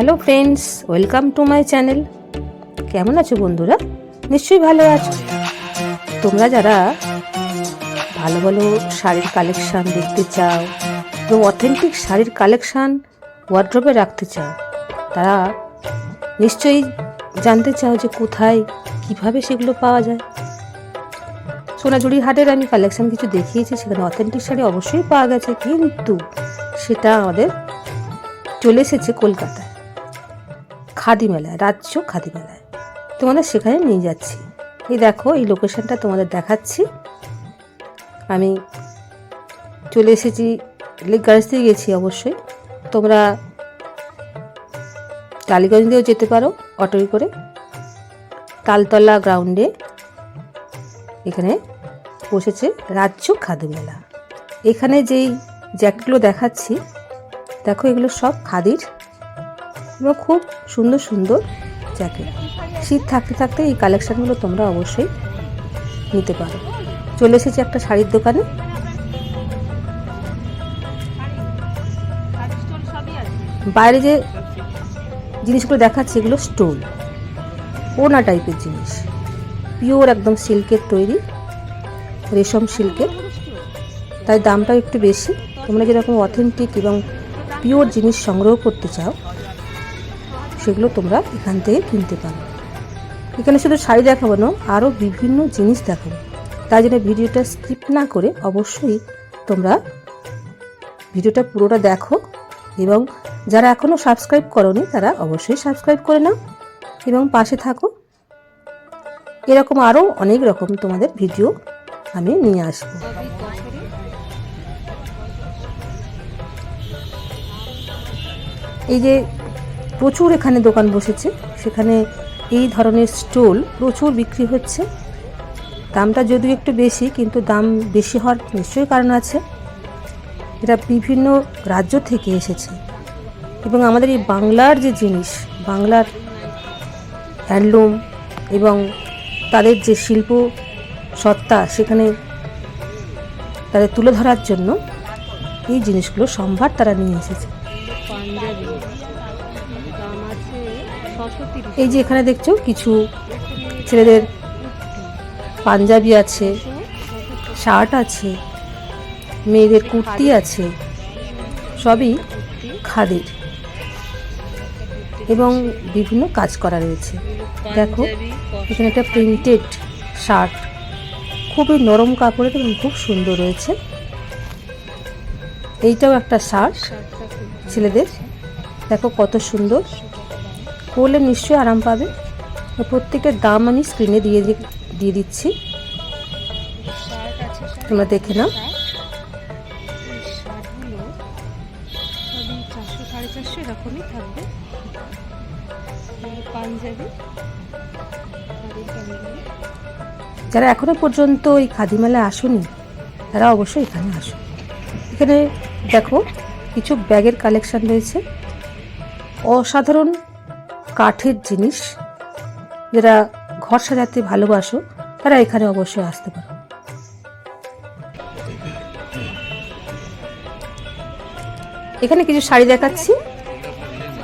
Hello friends, welcome to my channel. কেমন আছো বন্ধুরা? নিশ্চয়ই ভালো আছো। তোমরা যারা ভালো ভালো শাড়ির কালেকশান দেখতে চাও এবং অথেন্টিক শাড়ির কালেকশান ওয়ার্ড্রোবে রাখতে চাও, তারা নিশ্চয়ই জানতে চাও যে কোথায় কিভাবে সেগুলো পাওয়া যায়। সোনাঝুরির হাটের আমি কালেকশান কিছু দেখিয়েছি, সেখানে অথেন্টিক শাড়ি অবশ্যই পাওয়া গেছে, কিন্তু সেটা আমাদের চলে এসেছে কলকাতায় খাদি মেলায়, রাজ্য খাদি মেলায়। তোমাদের সেখানে নিয়ে যাচ্ছি। এই দেখো, এই লোকেশনটা তোমাদের দেখাচ্ছি। আমি চলে এসেছি, লেক গার্লস দিয়ে গেছি। অবশ্যই তোমরা টালিগঞ্জ দিয়েও যেতে পারো অটোয় করে। তালতলা গ্রাউন্ডে এখানে বসেছে রাজ্য খাদি মেলা। এখানে যেই জ্যাকেটগুলো দেখাচ্ছি, দেখো এগুলো সব খাদির এবং খুব সুন্দর সুন্দর জ্যাকেট। শীত থাকতে থাকতে এই কালেকশানগুলো তোমরা অবশ্যই নিতে পারো। চলে এসেছি একটা শাড়ির দোকানে। বাইরে যে জিনিসগুলো দেখাচ্ছে, এগুলো স্টোল, ওনা টাইপের জিনিস, পিওর একদম সিল্কের তৈরি, রেশম সিল্কের, তাই দামটাও একটু বেশি। তোমরা যেরকম অথেন্টিক এবং পিওর জিনিস সংগ্রহ করতে চাও, সেগুলো তোমরা এখান থেকে কিনতে পারো। এখানে শুধু শাড়ি দেখাবো না, আরও বিভিন্ন জিনিস দেখাবো। তাই জন্য ভিডিওটা স্কিপ না করে অবশ্যই তোমরা ভিডিওটা পুরোটা দেখো, এবং যারা এখনও সাবস্ক্রাইব করোনি তারা অবশ্যই সাবস্ক্রাইব করে নাও এবং পাশে থাকো। এরকম আরও অনেক রকম তোমাদের ভিডিও আমি নিয়ে আসবো। এই যে প্রচুর এখানে দোকান বসেছে, সেখানে এই ধরনের স্টোল প্রচুর বিক্রি হচ্ছে। দামটা যদিও একটু বেশি, কিন্তু দাম বেশি হওয়ার নিশ্চয়ই কারণ আছে। এটা বিভিন্ন রাজ্য থেকে এসেছে এবং আমাদের এই বাংলার যে জিনিস, বাংলার হ্যান্ডলুম এবং তাদের যে শিল্প সত্তা, সেখানে তাদের তুলে ধরার জন্য এই জিনিসগুলো সম্ভার তারা নিয়ে এসেছে। এই যে এখানে দেখছো কিছু ছেলেদের পাঞ্জাবি আছে, শার্ট আছে, মেয়েদের কুর্তি আছে, সবই খাদির এবং বিভিন্ন কাজ করা রয়েছে। দেখো এখানে একটা প্রিন্টেড শার্ট, খুবই নরম কাপড়ের এবং খুব সুন্দর রয়েছে। এইটাও একটা শার্ট ছেলেদের, দেখো কত সুন্দর, পরলে নিশ্চয়ই আরাম পাবে। প্রত্যেকের দাম আমি স্ক্রিনে দিয়ে দিচ্ছি, তোমরা দেখে নাও। এরকমই থাকবে পাঞ্জাবি। যারা এখনো পর্যন্ত এই খাদি মেলায় আসেনি, তারা অবশ্যই এখানে আসো। এখানে দেখো কিছু ব্যাগের কালেকশন রয়েছে, অসাধারণ কাঠের জিনিস। যারা ঘর সাজাতে ভালোবাসো তারা এখানে অবশ্যই আসতে পারো। এখানে কিছু শাড়ি দেখাচ্ছি।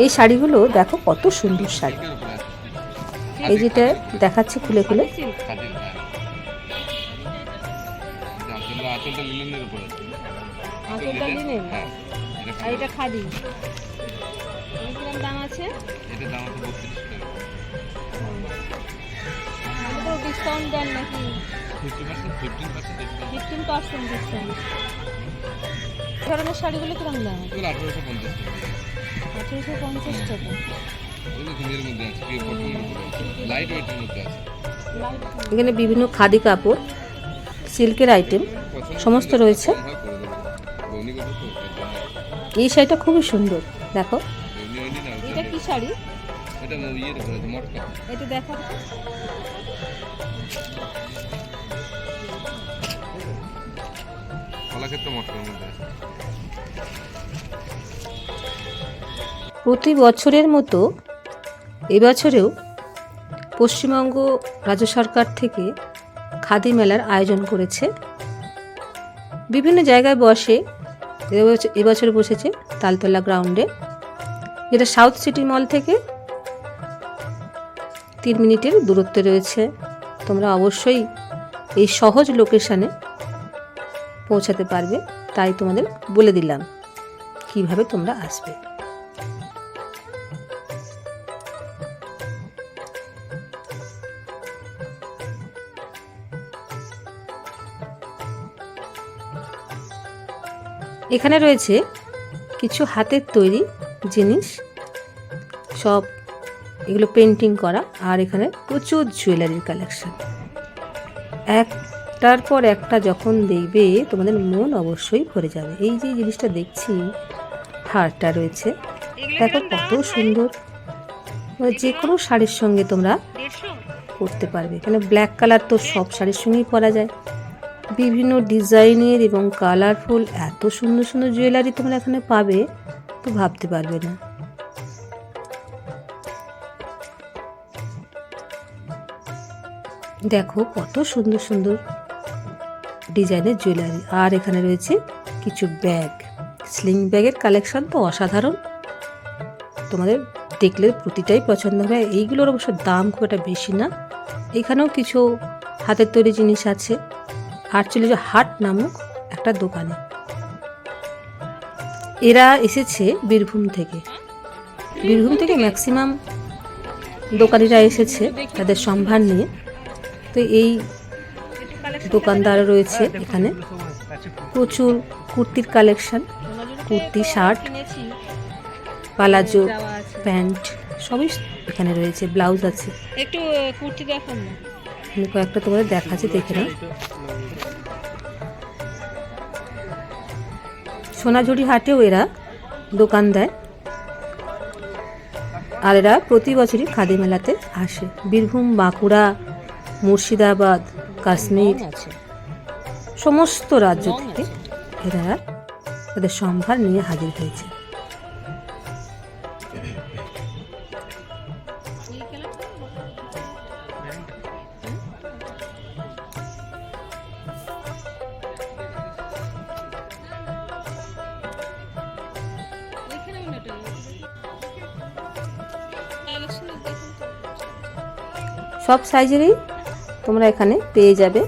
এই শাড়িগুলো দেখো কত সুন্দর শাড়ি। এই যেটা দেখাচ্ছে খুলে খুলে, দাম আছে, ডিসকাউন্ট দেন নাকি? 15% ডিসকাউন্ট। ধরনের শাড়িগুলো কিরকম দাম? 1850 টাকা। এখানে বিভিন্ন খাদি কাপড়, সিল্কের আইটেম সমস্ত রয়েছে। এই শাড়িটা খুবই সুন্দর, দেখো। এটা কি শাড়ি? এটা দেখো, প্রতি বছরের মতো এবছরেও পশ্চিমবঙ্গ রাজ্য সরকার থেকে খাদি মেলার আয়োজন করেছে। বিভিন্ন জায়গায় বসে, এবছর বসেছে তালতলা গ্রাউন্ডে। যেটা সাউথ সিটি মল থেকে 3 মিনিটের দূরত্বে রয়েছে। তোমরা অবশ্যই এই সহজ লোকেশানে পৌঁছাতে পারবে, তাই তোমাদের বলে দিলাম কিভাবে তোমরা আসবে। এখানে রয়েছে কিছু হাতের তৈরি জিনিস, সব এগুলো পেন্টিং করা, আর এখানে প্রচুর জুয়েলারির কালেকশন। একটার পর একটা যখন দেখবে তোমাদের মন অবশ্যই ভরে যাবে। এই যে জিনিসটা দেখছি, হারটা রয়েছে, দেখো কত সুন্দর, যে কোনো শাড়ির সঙ্গে তোমরা পরতে পারবে। এখানে ব্ল্যাক কালার তো সব শাড়ির সঙ্গেই পরা যায়। বিভিন্ন ডিজাইনের এবং কালারফুল এত সুন্দর সুন্দর জুয়েলারি তোমরা এখানে পাবে, তো ভাবতে পারবে না। দেখো কত সুন্দর সুন্দর ডিজাইনের জুয়েলারি। আর এখানে রয়েছে কিছু ব্যাগ, স্লিং ব্যাগের কালেকশন তো অসাধারণ, তোমাদের দেখলে প্রতিটাই পছন্দ হবে। এইগুলোর অবশ্য দাম খুব একটা বেশি না। এখানেও কিছু হাতের তৈরি জিনিস আছে। আর চলে যে হাট নামক একটা দোকানে, এরা এসেছে বীরভূম থেকে। বীরভূম থেকে ম্যাক্সিমাম দোকানিরা এসেছে তাদের সম্ভার নিয়ে। তো এই দোকানদার রয়েছে এখানে, প্রচুর কুর্তির collection, kurti, shirt, palazzo, pant সবই এখানে রয়েছে। ব্লাউজ আছে, একটু কুর্তি দেখান না, কয়েকটা তোমাদের দেখাচ্ছে, দেখে নাও। সোনাঝুরি হাটেও এরা দোকান দেয়, আর এরা প্রতি বছরই খাদি মেলাতে আসে। বীরভূম, বাঁকুড়া, মুর্শিদাবাদ, কাশ্মীর, সমস্ত রাজ্য থেকে এরা তাদের সম্ভার নিয়ে হাজির হয়েছে। সব সাইজেরই তোমরা এখানে পেয়ে যাবে।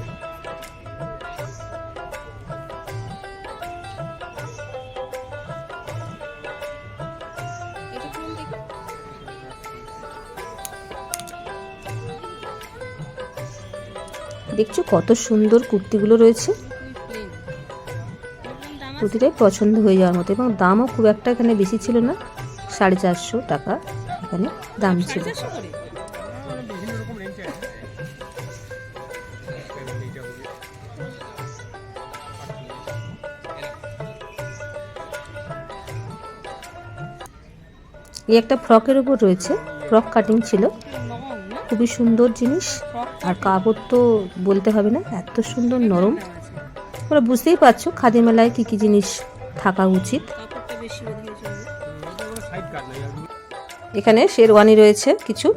দেখছো কত সুন্দর কুর্তিগুলো রয়েছে, প্রতিটাই পছন্দ হয়ে যাওয়ার মতো, এবং দামও খুব একটা এখানে বেশি ছিল না। 450 টাকা এখানে দাম ছিল। এই একটা ফ্রকের উপর রয়েছে, ফ্রক কাটিং ছিল, খুবই সুন্দর জিনিস। আর কাপড় তো বলতে হবে না, এত সুন্দর নরম। তোমরা বুঝতেই পারছো খাদি মেলায় কি কি জিনিস থাকা উচিত। এখানে শেরওয়ানি রয়েছে কিছু।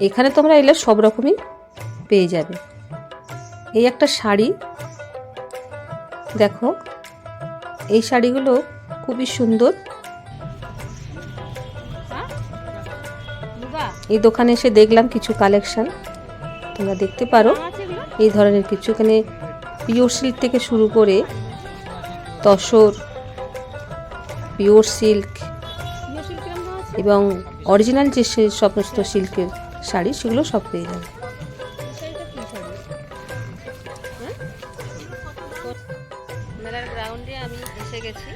এখানে তোমরা এলে সব রকমই পেয়ে যাবে। এই একটা শাড়ি দেখো, এই শাড়িগুলো খুবই সুন্দর। এই দোকানে এসে দেখলাম কিছু কালেকশন, তোমরা দেখতে পারো এই ধরনের কিছু। এখানে পিওর সিল্ক থেকে শুরু করে তসর, পিওর সিল্ক এবং অরিজিনাল যে সমস্ত সিল্কের শাড়ি সেগুলো সব পেয়ে যাবে। মেলার গ্রাউন্ডে আমি এসে গেছি,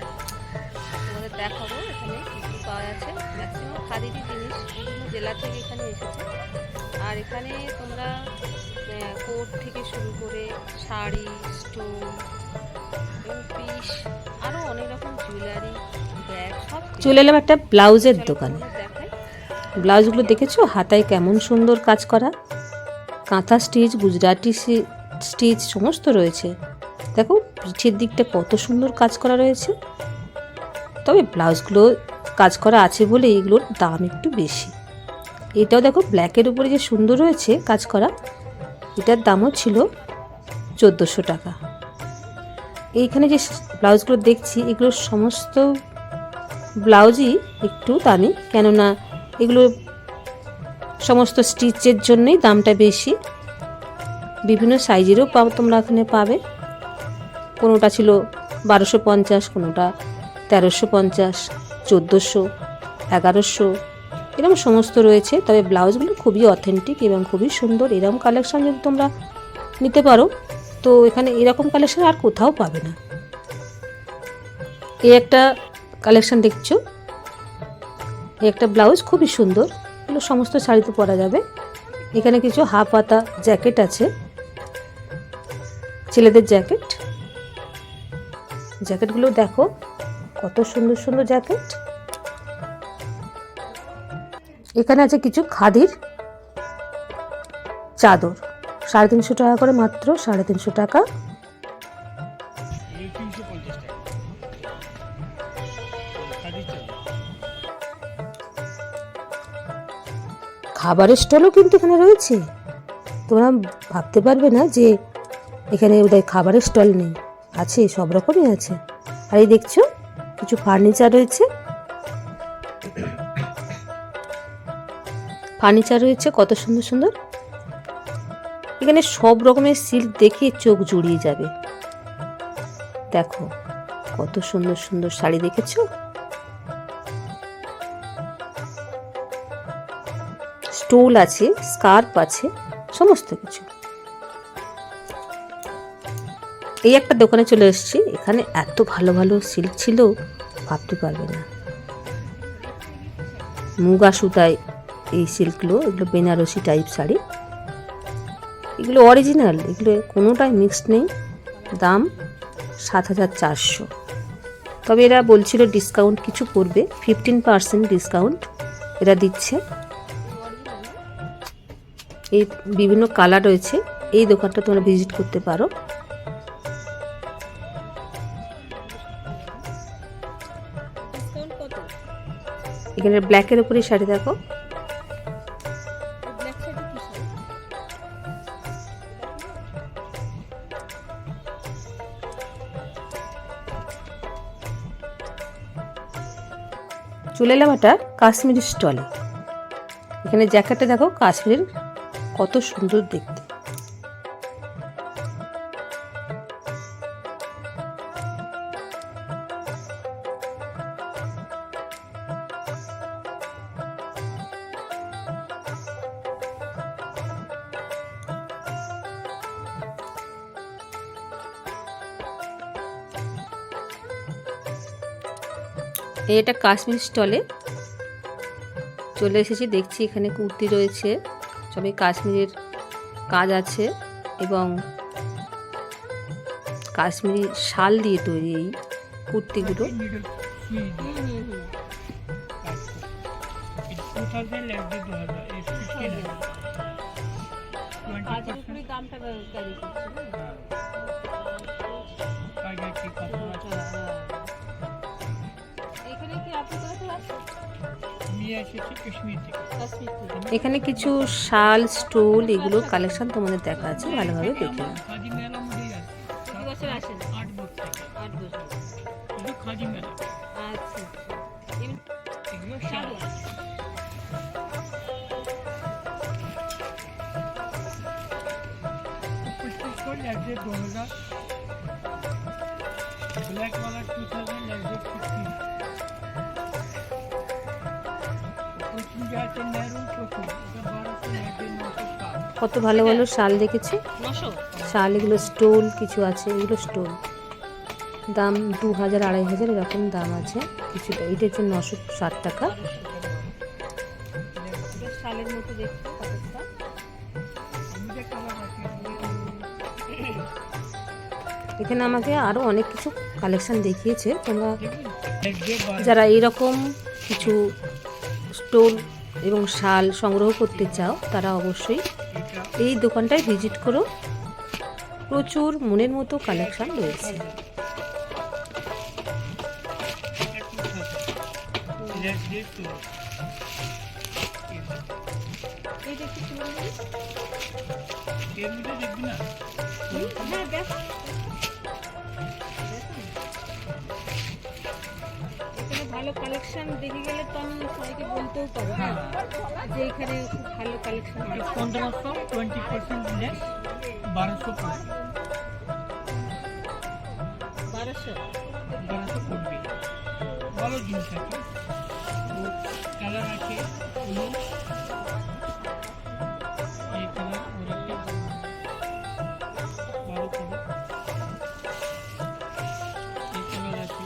তোমাদের দেখাবো এখানে কী কী পাওয়া যাচ্ছে। ম্যাক্সিমাম খাদিরই জিনিস বিভিন্ন জেলা থেকে এখানে এসেছে। আর এখানে তোমরা কোট থেকে শুরু করে শাড়ি, স্টোন এবং পিস, আরও অনেক রকম জুয়েলারি, ব্যাগ সব। চলে এলাম একটা ব্লাউজের দোকানে। ব্লাউজগুলো দেখেছো হাতায় কেমন সুন্দর কাজ করা, কাঁথা স্টিচ, গুজরাটি স্টিচ সমস্ত রয়েছে। দেখো পিঠের দিকটা কত সুন্দর কাজ করা রয়েছে। তবে ব্লাউজগুলো কাজ করা আছে বলে এইগুলোর দাম একটু বেশি। এটাও দেখো ব্ল্যাকের উপরে যে সুন্দর রয়েছে কাজ করা, এটার দামও ছিল 1400 টাকা। এইখানে যে ব্লাউজগুলো দেখছি এগুলো সমস্ত ব্লাউজই একটু দামি, কেননা এগুলো সমস্ত স্টিচের জন্যই দামটা বেশি। বিভিন্ন সাইজেরও তোমরা এখানে পাবে। কোনোটা ছিল 1250, কোনোটা 1350, 1400, 1100, এরকম সমস্ত রয়েছে। তবে ব্লাউজগুলো খুবই অথেন্টিক এবং খুবই সুন্দর। এরকম কালেকশন যদি তোমরা নিতে পারো তো এখানে এরকম কালেকশন আর কোথাও পাবে না। এই একটা কালেকশন দেখছো, এই একটা ব্লাউজ খুবই সুন্দর, এগুলো সমস্ত শাড়িতে পরা যাবে। এখানে কিছু হাফ হাতা জ্যাকেট আছে, ছেলেদের জ্যাকেট। জ্যাকেটগুলো দেখো কত সুন্দর সুন্দর জ্যাকেট। এখানে আছে কিছু খাদির চাদর, 350 টাকা করে, মাত্র 350 টাকা। খাবারের স্টলও কিন্তু এখানে রয়েছে। তোমরা ভাবতে পারবে না যে এখানে ওদের খাবারের স্টল নেই, আছে, সব রকমই আছে। আর এই দেখছো কিছু ফার্নিচার রয়েছে, ফার্নিচার রয়েছে কত সুন্দর সুন্দর। এখানে সব রকমের সিল্ক দেখে চোখ জুড়িয়ে যাবে। দেখো কত সুন্দর সুন্দর শাড়ি দেখেছো। স্টোল আছে, স্কার্ফ আছে, সমস্ত কিছু। এই একটা দোকানে চলে এসেছি, এখানে এত ভালো ভালো সিল্ক ছিল ভাবতে পারবে না। মুগা সুতায় এই সিল্কগুলো, এগুলো বেনারসি টাইপ শাড়ি, এগুলো অরিজিনাল, এগুলো কোনোটাই মিক্সড নেই। দাম 7400। তবে এরা বলছিল ডিসকাউন্ট কিছু করবে, 15% ডিসকাউন্ট এরা দিচ্ছে। এই বিভিন্ন কালার রয়েছে, এই দোকানটা তোমরা ভিজিট করতে পারো। এখানে ব্ল্যাকের উপরে শাড়ি দেখো, চলে এলাম একটা কাশ্মীরি স্টলে। এখানে জ্যাকেটটা দেখো কাশ্মীরের, কত সুন্দর দেখতে। এটা কাশ্মীর স্টলে চলে এসেছি, দেখছি এখানে কুর্তি রয়েছে, সবই কাশ্মীরের কাজ আছে এবং কাশ্মীরি শাল দিয়ে তৈরি এই কুর্তিগুলো। এখানে কিছু শাল, স্টোল, এগুলো কালেকশন তোমাদের দেখা আছে, ভালোভাবে দেখে নাও। কত ভালো ভালো শাল দেখেছি, শাল, এগুলো স্টোল কিছু আছে, এগুলো স্টোল, দাম 2000, 2500 এরকম দাম আছে কিছুটা। এইটা হচ্ছে 960 টাকা। শালের মতো দেখতে এখানে আমাকে আরো অনেক কিছু কালেকশন দেখিয়েছে। তোমরা যারা এইরকম কিছু স্টোল এবং শাল সংগ্রহ করতে চাও তারা অবশ্যই এই দোকানটায় ভিজিট করো, প্রচুর মনের মতো কালেকশন রয়েছে। ভালো কালেকশন দেখে গেলে তো আমি সবাইকে বলতেও পারবো হ্যাঁ যে এখানে খুব ভালো কালেকশন আছে। 1500 20% লেস 1200 পড়বে। 1200 পড়বে। ভালো জিনিস আছে, কালার আছে হলুদ, এই কালার ওর একটা ভালো কালার, এই কালার আছে।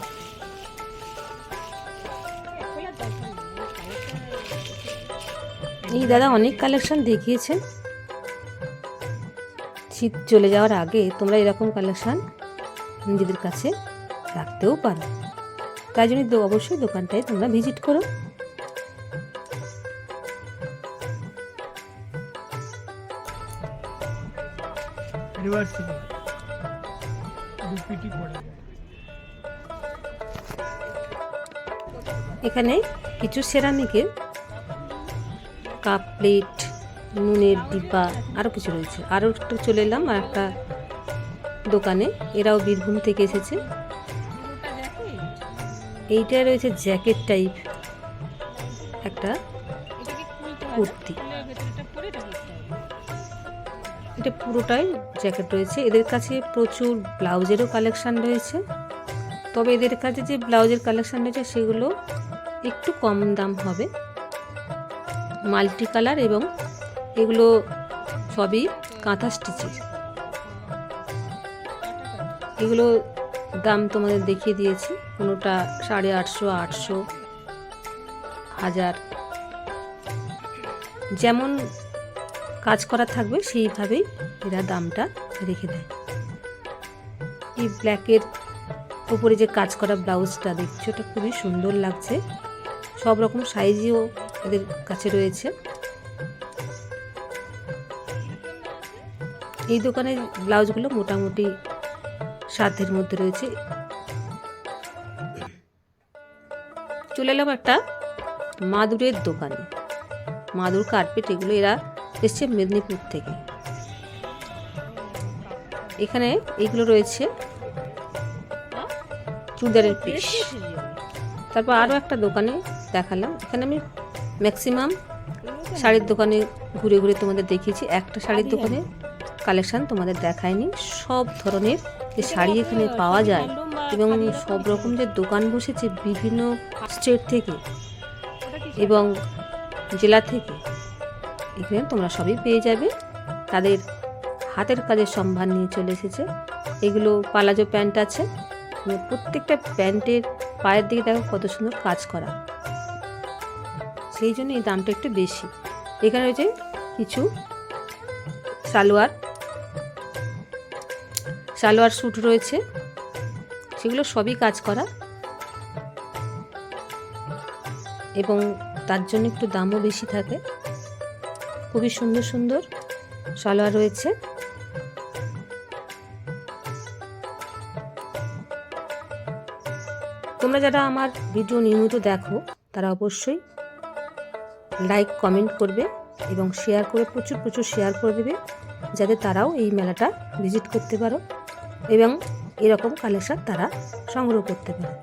এই দাদা অনেক কালেকশন দেখিয়েছেন। শীত চলে যাওয়ার আগে তোমরা এরকম কালেকশন নিজেদের কাছে রাখতেও পারো, তাই জন্য অবশ্যই দোকানটায় তোমরা ভিজিট করো। রিভার্সিবল দুপিটি পড়ে যায়। এখানে কিছু সেরামিকের কাপ প্লেট, নুনের ডিব্বা, আরও কিছু রয়েছে। আরও একটু চলে এলাম আর একটা দোকানে, এরাও বীরভূম থেকে এসেছে। এইটা রয়েছে জ্যাকেট টাইপ একটা কুর্তি, এটা পুরোটাই জ্যাকেট রয়েছে। এদের কাছে প্রচুর ব্লাউজেরও কালেকশান রয়েছে, তবে এদের কাছে যে ব্লাউজের কালেকশান রয়েছে সেগুলো একটু কম দাম হবে, মাল্টি কালার, এবং এগুলো সবই কাঁথা স্টিচের। এগুলো দাম তোমাদের দেখিয়ে দিয়েছি, কোনোটা 850, 800, 1000, যেমন কাজ করা থাকবে সেইভাবেই এরা দামটা রেখে দেয়। এই ব্ল্যাকের উপরে যে কাজ করা ব্লাউজটা দেখছো, এটা খুবই সুন্দর লাগছে। সব রকম সাইজেও এদের কাছে রয়েছে। এই দোকানের ব্লাউজগুলো মোটামুটি সাধ্যের মধ্যে রয়েছে। চলে এলাম একটা মাদুরের দোকানে, মাদুর কার্পেট, এগুলো এরা এসছে মেদিনীপুর থেকে। এখানে এইগুলো রয়েছে চুড়িদারের পিস। তারপর আরও একটা দোকানে দেখালাম, এখানে আমি ম্যাক্সিমাম শাড়ির দোকানে ঘুরে ঘুরে তোমাদের দেখিয়েছি। একটা শাড়ির দোকানে কালেকশান তোমাদের দেখায়নি। সব ধরনের যে শাড়ি এখানে পাওয়া যায় এবং সব রকম যে দোকান বসেছে বিভিন্ন স্টেট থেকে এবং জেলা থেকে, এখানে তোমরা সবই পেয়ে যাবে। তাদের হাতের কাজের সম্ভার নিয়ে চলে এসেছে। এগুলো পালাজো প্যান্ট আছে, প্রত্যেকটা প্যান্টের পায়ের দিকে দেখো কত সুন্দর কাজ করা, সেই জন্য এই দামটা একটু বেশি। এখানে রয়েছে কিছু সালোয়ার স্যুট রয়েছে, সেগুলো সবই কাজ করা এবং তার জন্য একটু দামও বেশি থাকে। খুবই সুন্দর সুন্দর সালোয়ার রয়েছে। তোমরা যারা আমার ভিডিও নিয়মিত দেখো তারা অবশ্যই লাইক কমেন্ট করবে এবং শেয়ার করে প্রচুর প্রচুর শেয়ার করে দেবে, যাতে তারাও এই মেলাটা ভিজিট করতে পারো এবং এরকম কালেকশন তারা সংগ্রহ করতে পারে।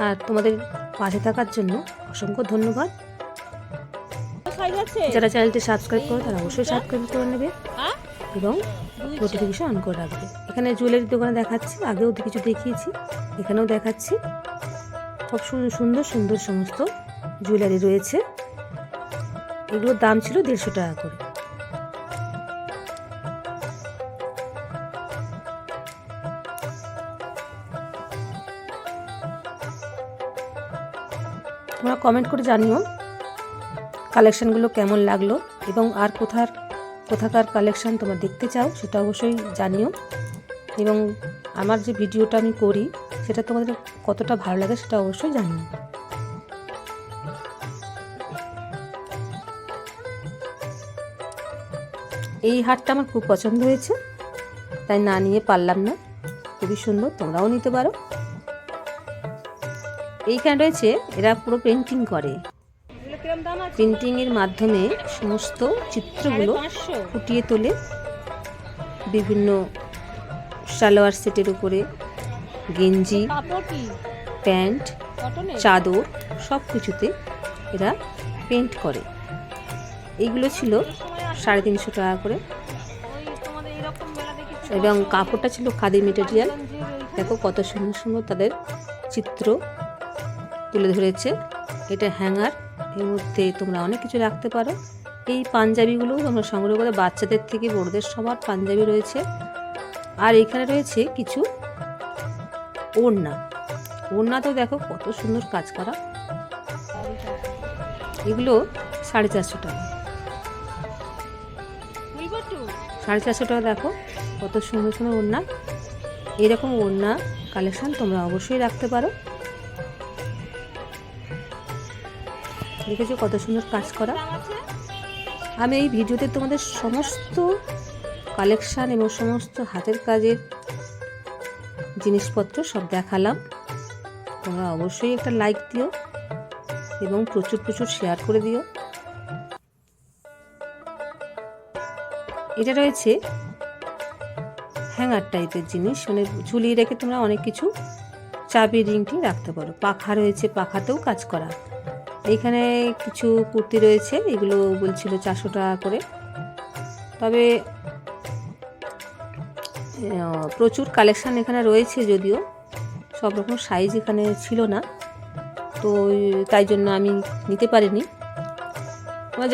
আর তোমাদের পাশে থাকার জন্য অসংখ্য ধন্যবাদ। যারা চ্যানেলটি সাবস্ক্রাইব করো তারা অবশ্যই সাবস্ক্রাইব করে নেবে এবং নোটিফিকেশন অন করে রাখবে। এখানে জুয়েলারির দোকানে দেখাচ্ছি, আগেও কিছু দেখিয়েছি, এখানেও দেখাচ্ছি। খুব সুন্দর সুন্দর সমস্ত জুয়েলারি রয়েছে। এগুলোর দাম ছিল 150 টাকা করে। তোমরা কমেন্ট করে জানিও কালেকশানগুলো কেমন লাগলো এবং আর কোথাকার কালেকশান তোমরা দেখতে চাও সেটা অবশ্যই জানিও, এবং আমার যে ভিডিওটা আমি করি সেটা তোমাদের কতটা ভালো লাগে সেটা অবশ্যই জানিও। এই হারটা আমার খুব পছন্দ হয়েছে, তাই না নিয়ে পারলাম না। খুবই সুন্দর, তোমরাও নিতে পারো। এইখানে রয়েছে এরা পুরো পেন্টিং করে, পেন্টিংয়ের মাধ্যমে সমস্ত চিত্রগুলো ফুটিয়ে তোলে। বিভিন্ন সালোয়ার সেটের উপরে গেঞ্জি প্যান্ট, কটনের চাদর সব কিছুতে এরা পেন্ট করে। এইগুলো ছিল 350 টাকা করে, ওই তোমাদের এরকম মেলা দেখেছি এবং কাপড়টা ছিল খাদি মেটেরিয়াল। দেখো কত সুন্দর সুন্দর তাদের চিত্র তুলে ধরেছে। এটা হ্যাঙ্গার, এর মধ্যে তোমরা অনেক কিছু রাখতে পারো। এই পাঞ্জাবিগুলো তোমরা সংগ্রহ করে, বাচ্চাদের থেকে বড়দের সবার পাঞ্জাবি রয়েছে। আর এখানে রয়েছে কিছু ওড়না। ওড়না তো দেখো কত সুন্দর কাজ করা। এগুলো 450 টাকা। 450 টাকা। দেখো কত সুন্দর সুন্দর ওড়না। এরকম ওড়না কালেকশন তোমরা অবশ্যই রাখতে পারো। দেখেছো কত সুন্দর কাজ করা। আমি এই ভিডিওতে তোমাদের সমস্ত কালেকশান এবং সমস্ত হাতের কাজের জিনিসপত্র সব দেখালাম। তোমরা অবশ্যই একটা লাইক দিও এবং প্রচুর প্রচুর শেয়ার করে দিও। এটা রয়েছে হ্যাঙ্গার টাইপের জিনিস, মানে ঝুলিয়ে রেখে তোমরা অনেক কিছু চাবি রিংটি রাখতে পারো। পাখা রয়েছে, পাখাতেও কাজ করা। এইখানে কিছু কুর্তি রয়েছে, এগুলো বলছিল 400 টাকা করে। তবে প্রচুর কালেকশান এখানে রয়েছে, যদিও সব রকম সাইজ এখানে ছিল না, তো তাই জন্য আমি নিতে পারিনি।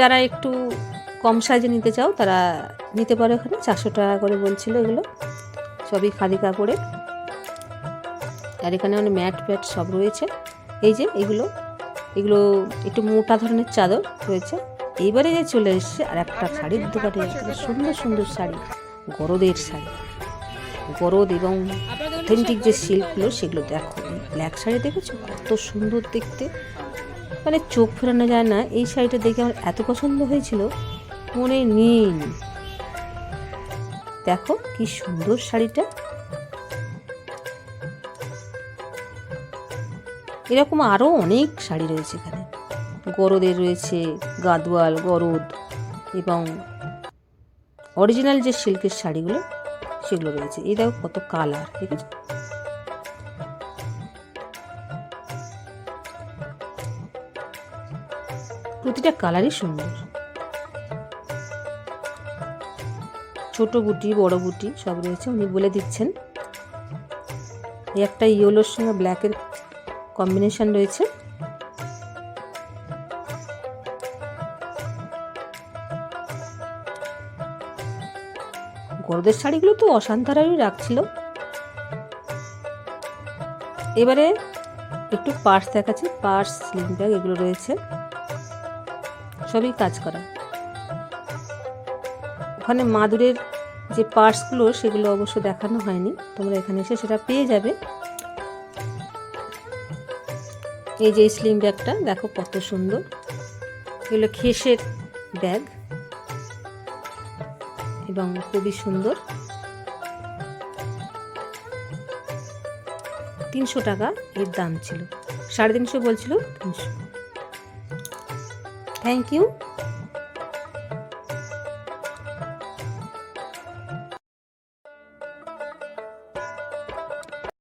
যারা একটু কম সাইজে নিতে চাও তারা নিতে পারো। এখানে 400 টাকা করে বলছিল। এগুলো সবই খাদি কাপড়ে। আর এখানে অনেক ম্যাট প্যাট সব রয়েছে। এই যে এগুলো এগুলো একটু মোটা ধরনের চাদর রয়েছে। এইবারে যে চলে এসছে আর একটা শাড়ির দোকানে, একটা সুন্দর সুন্দর শাড়ি, গরদের শাড়ি, গরদ এবং অথেন্টিক যে সিল্কগুলো সেগুলো দেখো। ব্ল্যাক শাড়ি দেখেছো কত সুন্দর দেখতে, মানে চোখ ফেরানো যায় না। এই শাড়িটা দেখে আমার এত পছন্দ হয়েছিল, মনে নেই। দেখো কি সুন্দর শাড়িটা। এরকম আরও অনেক শাড়ি রয়েছে এখানে। গরদের রয়েছে, গাদোয়াল, গরদ এবং অরিজিনাল যে সিল্কের শাড়িগুলো সেগুলো রয়েছে। এই দেখো কত কালার, দেখেছো? প্রতিটা কালারই সুন্দর। ছোট বুটি, বড় বুটি সব রয়েছে। উনি বলে দিচ্ছেন। এই একটা ইয়েলোর সঙ্গে ব্ল্যাকের কম্বিনেশন রয়েছে। গরদের শাড়িগুলো তো অসাধারণই রাখছিল। এবারে একটু পার্স দেখাচ্ছি। পার্স, স্লিং ব্যাগ এগুলো রয়েছে, সবই কাজ করা। ওখানে মাদুরের যে পার্সগুলো সেগুলো অবশ্য দেখানো হয়নি, তোমরা এখানে এসে সেটা পেয়ে যাবে। এই যে স্লিং ব্যাগটা দেখো কত সুন্দর। এগুলো খেসের ব্যাগ এবং খুবই সুন্দর। 300 টাকা এর দাম ছিল, 350 বলছিল 300। Thank you.